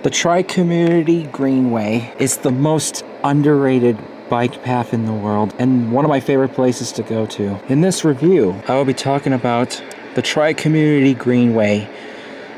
The Tri-Community Greenway is the most underrated bike path in the world and one of my favorite places to go to. In this review, I will be talking about the Tri-Community Greenway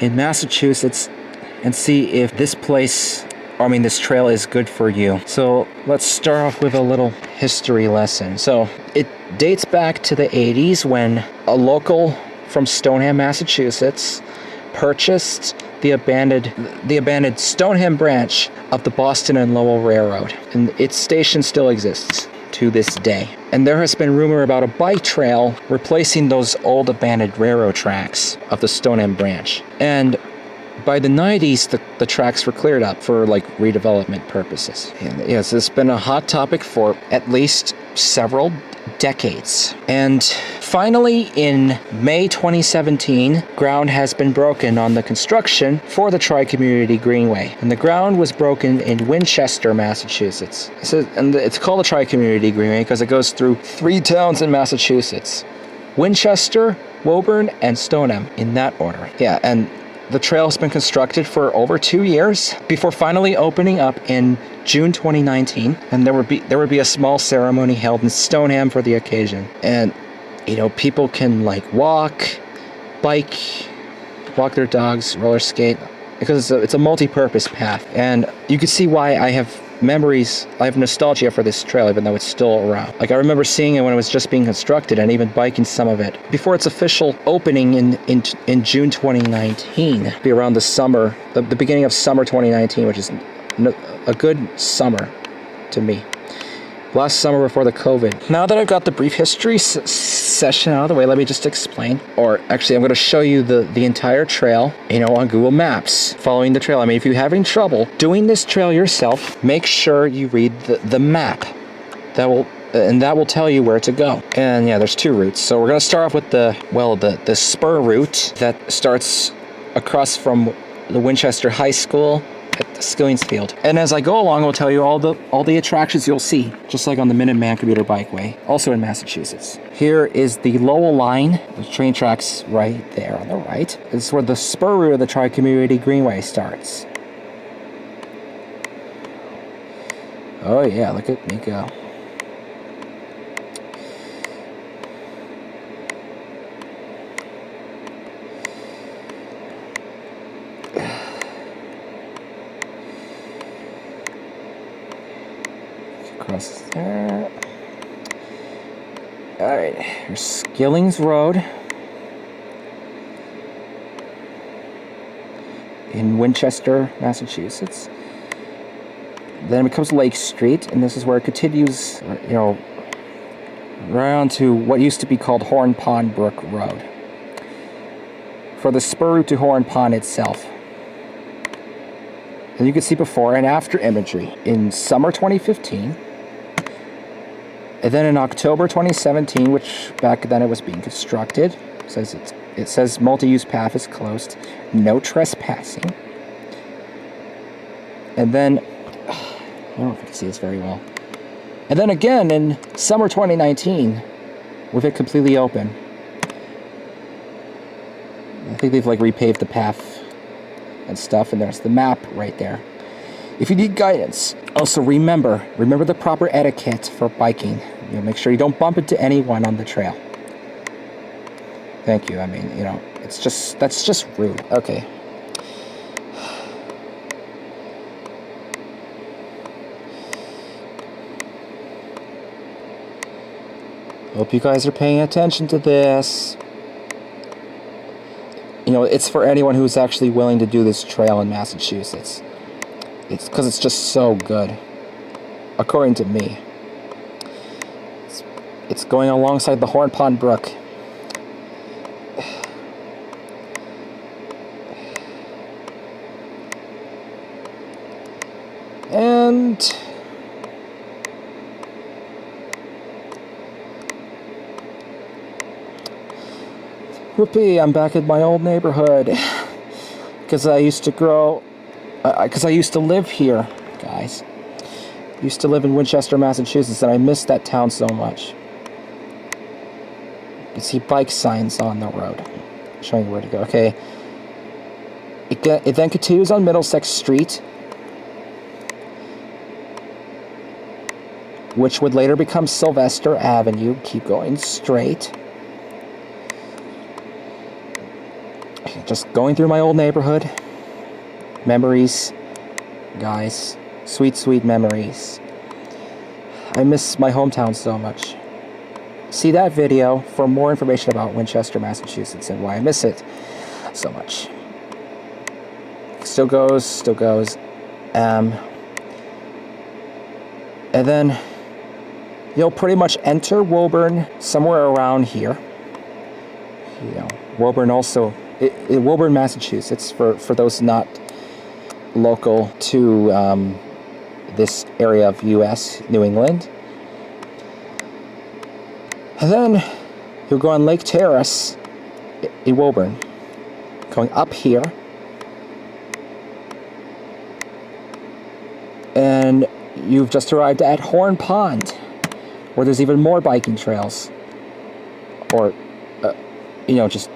in Massachusetts and see if this this trail is good for you. So let's start off with a little history lesson. So it dates back to the 80s when a local from Stoneham, Massachusetts purchased the abandoned Stoneham Branch of the Boston and Lowell Railroad, and its station still exists to this day. And there has been rumor about a bike trail replacing those old abandoned railroad tracks of the Stoneham Branch. And by the 90s, the tracks were cleared up for redevelopment purposes. And yes, it's been a hot topic for at least several decades. And finally, in May 2017, ground has been broken on the construction for the Tri-Community Greenway. And the ground was broken in Winchester, Massachusetts. And it's called the Tri-Community Greenway because it goes through 3 towns in Massachusetts: Winchester, Woburn, and Stoneham, in that order. Yeah, and the trail has been constructed for over 2 years before finally opening up in June 2019, and there would be a small ceremony held in Stoneham for the occasion. And people can walk, bike, walk their dogs, roller skate, because it's a multi-purpose path. And you can see why I have nostalgia for this trail, even though it's still around. I remember seeing it when it was just being constructed and even biking some of it before its official opening in June 2019. Be around the summer, the beginning of summer 2019, which is a good summer to me. Last summer before the COVID. Now that I've got the brief history session out of the way, let me just explain. Or actually, I'm going to show you the entire trail, on Google Maps, following the trail. If you're having trouble doing this trail yourself, make sure you read the map. That will tell you where to go. And yeah, there's 2 routes. So we're going to start off with the spur route that starts across from the Winchester High School at the Ginn Field. And as I go along, I'll tell you all the attractions you'll see, just like on the Minuteman Commuter Bikeway, also in Massachusetts. Here is the Lowell line, the train tracks right there on the right. This is where the spur route of the Tri-Community Greenway starts. Oh yeah, look at me go. Across there. Alright, here's Skilling's Road in Winchester, Massachusetts. Then it becomes Lake Street, and this is where it continues, right on to what used to be called Horn Pond Brook Road, for the spur route to Horn Pond itself. And you can see before and after imagery in summer 2015. And then in October 2017, which back then it was being constructed, it says multi-use path is closed, no trespassing. And then, I don't know if you can see this very well. And then again in summer 2019, with it completely open. I think they've repaved the path and stuff, and there's the map right there. If you need guidance, also remember the proper etiquette for biking. Make sure you don't bump into anyone on the trail. Thank you. That's just rude. Okay. Hope you guys are paying attention to this. It's for anyone who's actually willing to do this trail in Massachusetts. It's because it's just so good, according to me. It's going alongside the Horn Pond Brook. And whoopee, I'm back in my old neighborhood. Because I used to live here, guys. I used to live in Winchester, Massachusetts, and I missed that town so much. You see bike signs on the road showing you where to go. Okay. It then continues on Middlesex Street, which would later become Sylvester Avenue. Keep going straight. Just going through my old neighborhood. Memories, guys. Sweet, sweet memories. I miss my hometown so much. See that video for more information about Winchester, Massachusetts, and why I miss it so much. Still goes, still goes. And then you'll pretty much enter Woburn somewhere around here. You know, Woburn also, Woburn, Massachusetts, for those not local to this area of U.S., New England. And then you'll go on Lake Terrace in Woburn, going up here. And you've just arrived at Horn Pond, where there's even more biking trails. Or, you know, just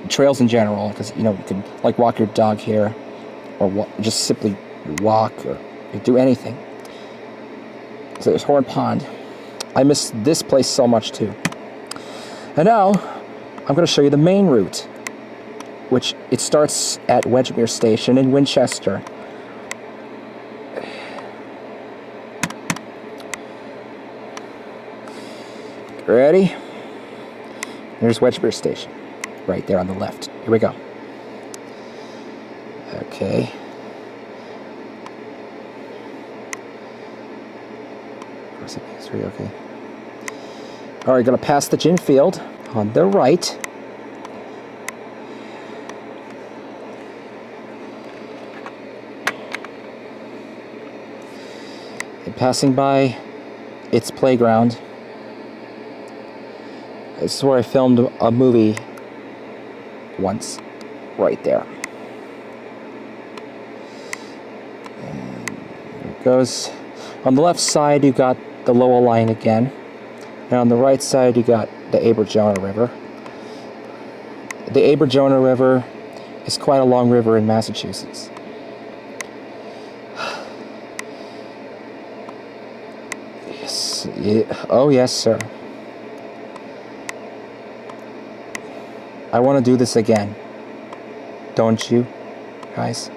trails in general, because, you know, you can, like, walk your dog here, or just simply walk, or do anything. So there's Horn Pond. I miss this place so much too. And now I'm going to show you the main route, which it starts at Wedgemere Station in Winchester. Ready? There's Wedgemere Station, right there on the left. Here we go. Okay. Okay. All right, gonna pass the Ginn Field on the right. And passing by its playground. This is where I filmed a movie once, right there. And there it goes. On the left side, you got the Lowell line again. And on the right side, you got the Aberjonah River. The Aberjonah River is quite a long river in Massachusetts. Yes. Yeah. Oh, yes, sir. I want to do this again. Don't you, guys?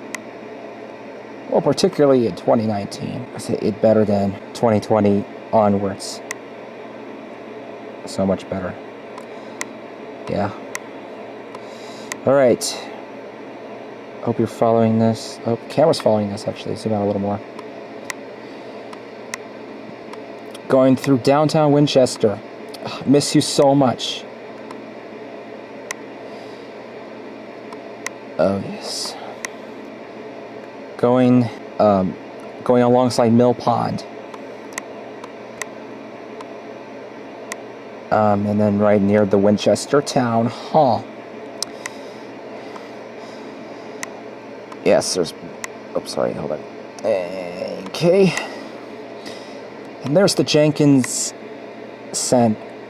Well, particularly in 2019. I say it better than 2020 onwards. So much better. Yeah. Alright. Hope you're following this. Oh, camera's following this, actually. Zoom out a little more. Going through downtown Winchester. Miss you so much. Oh, yes. Going alongside Mill Pond. And then right near the Winchester Town Hall. Yes, there's... Oh, sorry, hold on. Okay. And there's the Jenkins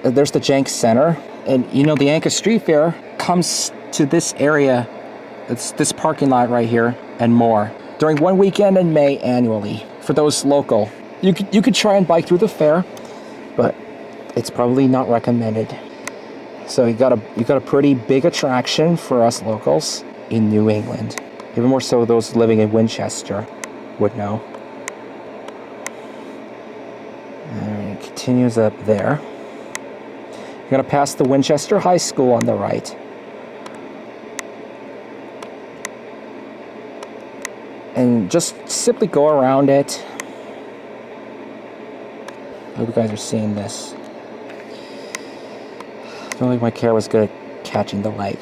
there's the Jenks Center. And, you know, the Anchor Street Fair comes to this area. It's this parking lot right here and more. During one weekend in May annually. For those local. You could try and bike through the fair, but it's probably not recommended. So you got a pretty big attraction for us locals in New England. Even more so those living in Winchester would know. And it continues up there. You're gonna pass the Winchester High School on the right. And just simply go around it. I hope you guys are seeing this. I don't think my camera was good at catching the light.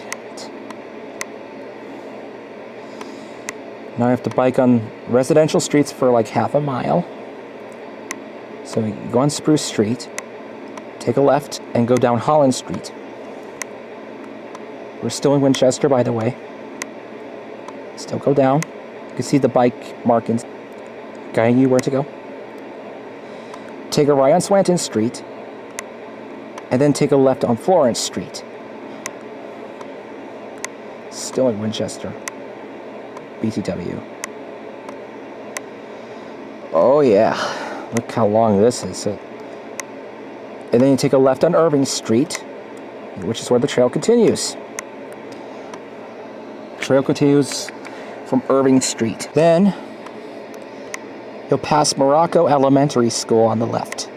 Now I have to bike on residential streets for like half a mile. So we go on Spruce Street, take a left, and go down Holland Street. We're still in Winchester, by the way. Still go down. You can see the bike markings guiding you where to go. Take a right on Swanton Street, and then take a left on Florence Street. Still in Winchester. BTW. Oh yeah, look how long this is. And then you take a left on Irving Street, which is where the trail continues. Trail continues from Irving Street. Then you'll pass Morocco Elementary School on the left.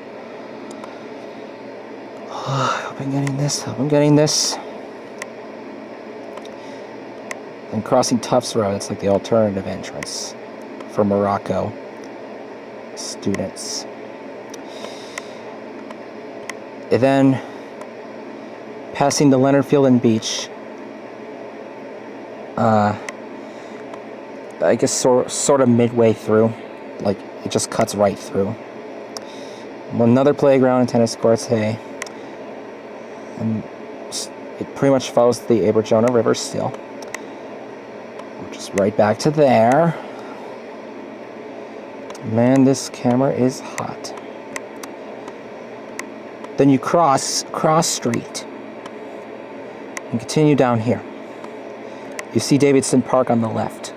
I hope I'm getting this. I'm getting this. And crossing Tufts Road, it's like the alternative entrance for Morocco students. And then passing the Leonard Field and Beach. I guess sort of midway through. Like, it just cuts right through. Another playground and tennis courts, hey. And it pretty much follows the Aberjona River still. Just right back to there. Man, this camera is hot. Then you cross Street and continue down here. You see Davidson Park on the left.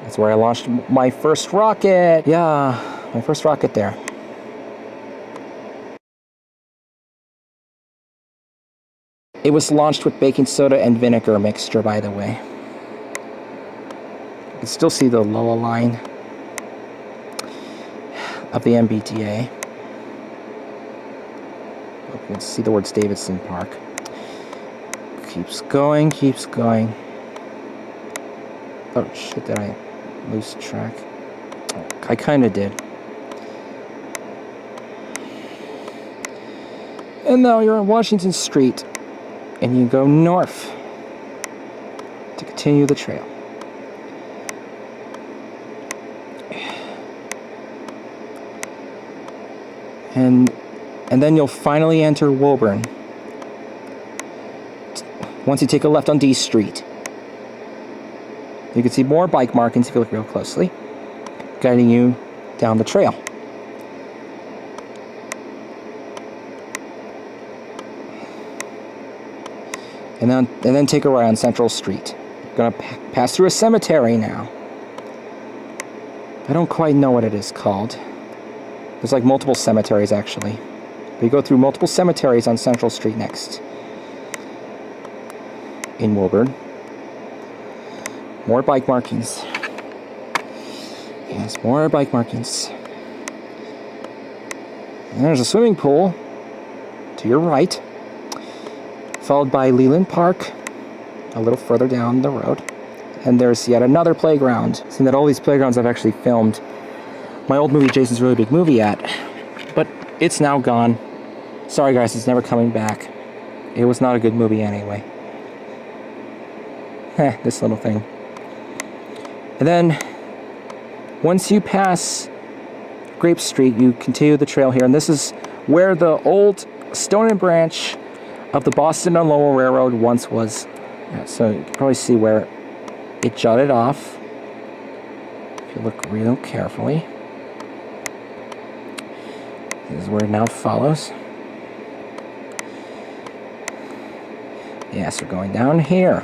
That's where I launched my first rocket. Yeah, my first rocket there. It was launched with baking soda and vinegar mixture, by the way. You can still see the Lowell line of the MBTA. You can see the words Davidson Park. Keeps going, keeps going. Oh shit, did I lose track? I kind of did. And now you're on Washington Street, and you go north to continue the trail. And then you'll finally enter Woburn once you take a left on D Street. You can see more bike markings if you look real closely, guiding you down the trail. And then take a right on Central Street. You're gonna pass through a cemetery now. I don't quite know what it is called. There's like multiple cemeteries actually. But you go through multiple cemeteries on Central Street next. In Woburn. More bike markings. Yes, more bike markings. And there's a swimming pool to your right, followed by Leland Park a little further down the road. And there's yet another playground. Seeing that all these playgrounds I've actually filmed my old movie Jason's Really Big Movie at, but it's now gone. Sorry guys, it's never coming back. It was not a good movie anyway. This little thing. And then once you pass Grape Street, you continue the trail here, and this is where the old Stoneham Branch of the Boston and Lowell Railroad once was. Yeah, so you can probably see where it jutted off if you look real carefully. This is where it now follows. Yes, we're going down here.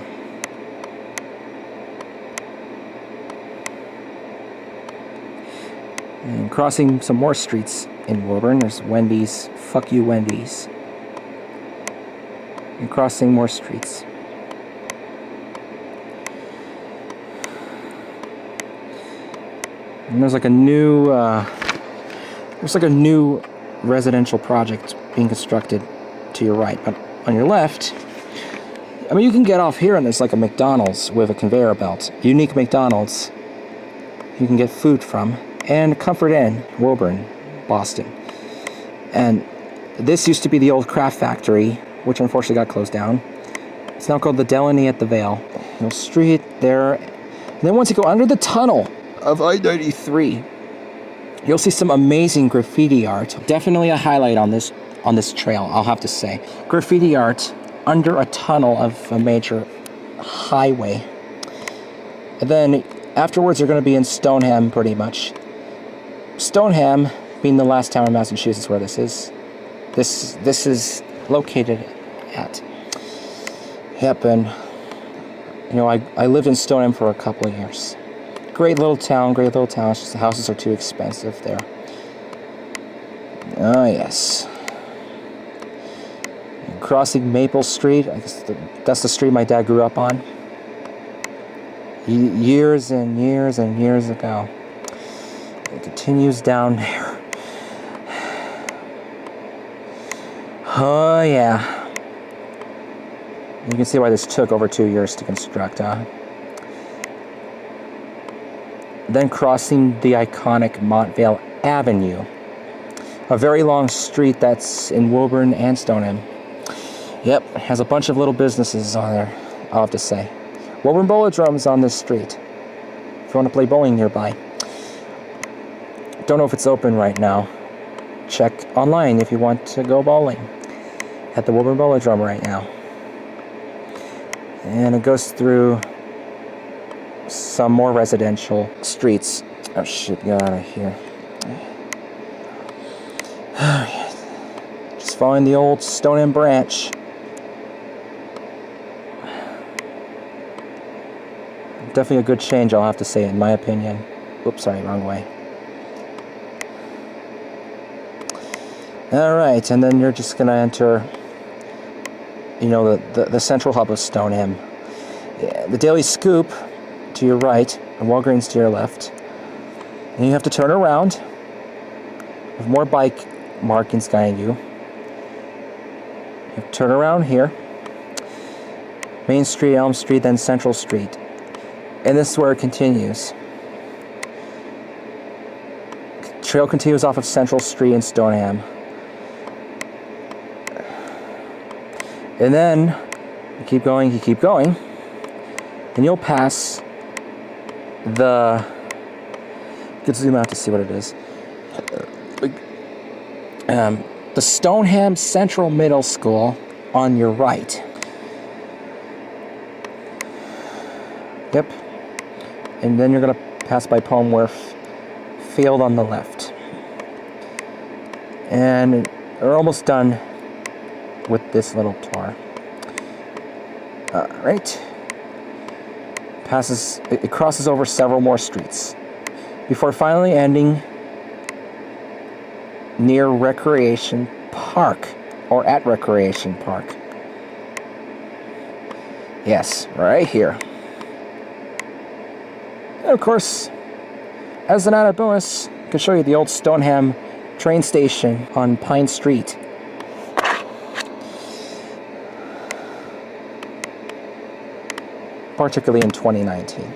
And crossing some more streets in Woburn. There's Wendy's. Fuck you, Wendy's. And crossing more streets. And there's like a new residential project being constructed to your right, but on your left, I mean, you can get off here and there's like a McDonald's with a conveyor belt. Unique McDonald's you can get food from. And Comfort Inn, Woburn, Boston. And this used to be the old Kraft factory, which unfortunately got closed down. It's now called the Delaney at the Vale. You'll street there. And then once you go under the tunnel of I-93, you'll see some amazing graffiti art. Definitely a highlight on this trail, I'll have to say. Graffiti art under a tunnel of a major highway. And then afterwards, you're going to be in Stoneham, pretty much. Stoneham being the last town in Massachusetts where this is. This is located at. Yep, and You know, I lived in Stoneham for a couple of years. Great little town, great little town. It's just the houses are too expensive there. Oh, yes. Crossing Maple Street. I guess that's the street my dad grew up on. Years and years and years ago. It continues down there. Oh, yeah. You can see why this took over 2 years to construct, huh? Then crossing the iconic Montvale Avenue. A very long street that's in Woburn and Stoneham. Yep, has a bunch of little businesses on there, I'll have to say. Woburn Bowlodrome's on this street, if you want to play bowling nearby. Don't know if it's open right now. Check online if you want to go bowling at the Woburn Bowlodrome right now. And it goes through some more residential streets. Oh shit, get out of here. Just following the old Stoneham Branch. Definitely a good change, I'll have to say, in my opinion. Oops, sorry, wrong way. Alright, and then you're just going to enter, you know, the central hub of Stoneham. The Daily Scoop to your right, and Walgreens to your left. And you have to turn around with more bike markings guiding you. You have to turn around here. Main Street, Elm Street, then Central Street. And this is where it continues. Trail continues off of Central Street in Stoneham. And then you keep going, and you'll pass the... You can zoom out to see what it is. The Stoneham Central Middle School on your right. Yep. And then you're going to pass by Palmworth Field on the left. And we're almost done with this little tour. Alright. It crosses over several more streets before finally ending near Recreation Park, or at Recreation Park. Yes, right here. And of course, as an added bonus, I can show you the old Stoneham train station on Pine Street. Particularly in 2019.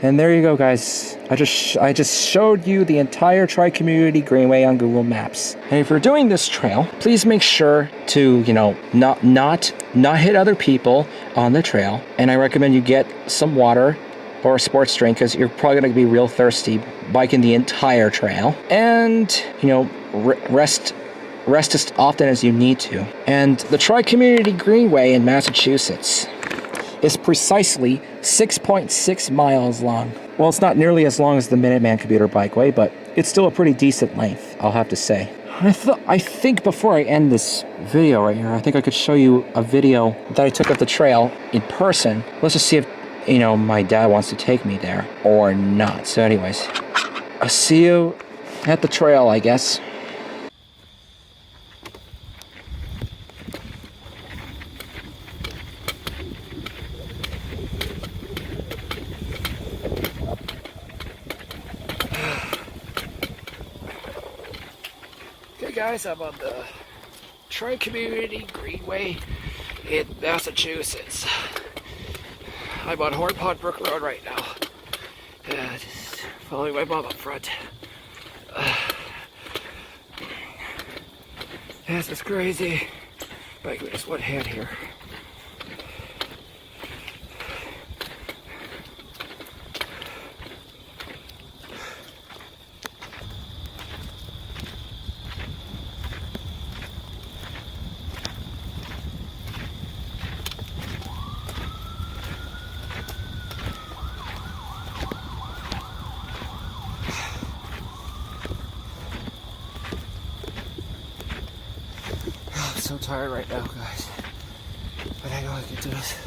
And there you go, guys. I just showed you the entire Tri-Community Greenway on Google Maps. And if you're doing this trail, please make sure to, you know, not hit other people on the trail. And I recommend you get some water or a sports drink, because you're probably going to be real thirsty biking the entire trail. And, you know, rest as often as you need to. And the Tri-Community Greenway in Massachusetts is precisely 6.6 miles long. Well, it's not nearly as long as the Minuteman Commuter Bikeway, but it's still a pretty decent length, I'll have to say. I think before I end this video right here, I think I could show you a video that I took of the trail in person. Let's just see if, you know, my dad wants to take me there or not. So anyways, I'll see you at the trail, I guess. Guys, I'm on the Tri-Community Greenway in Massachusetts. I'm on Hornpond Brook Road right now. Just following my mom up front. This is crazy. My goodness, one hand here. So tired right now, guys. But I know I can do it.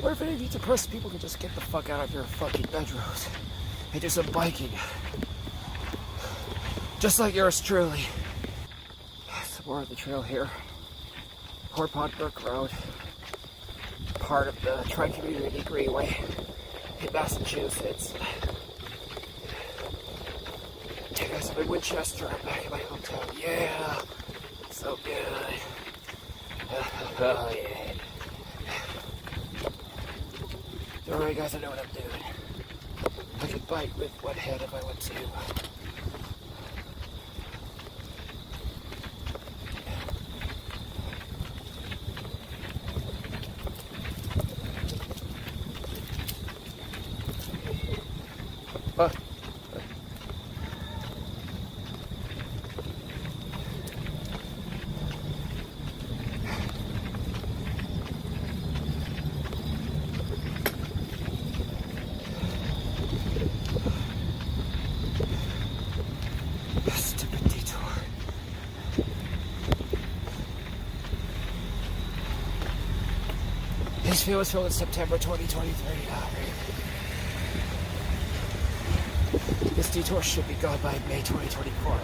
Or if any of you depressed people can just get the fuck out of your fucking bedrooms and do some biking. Just like yours truly. Some more of the trail here. Port Pond Brook Road. Part of the Tri-Community Greenway in Massachusetts. Hey guys, I'm in Winchester. I'm back in my hometown. Yeah! So good. Oh yeah. Don't worry guys, I know what I'm doing. I could bite with one hand if I want to. Stupid detour. This field was filled in September 2023. This detour should be gone by May 2024.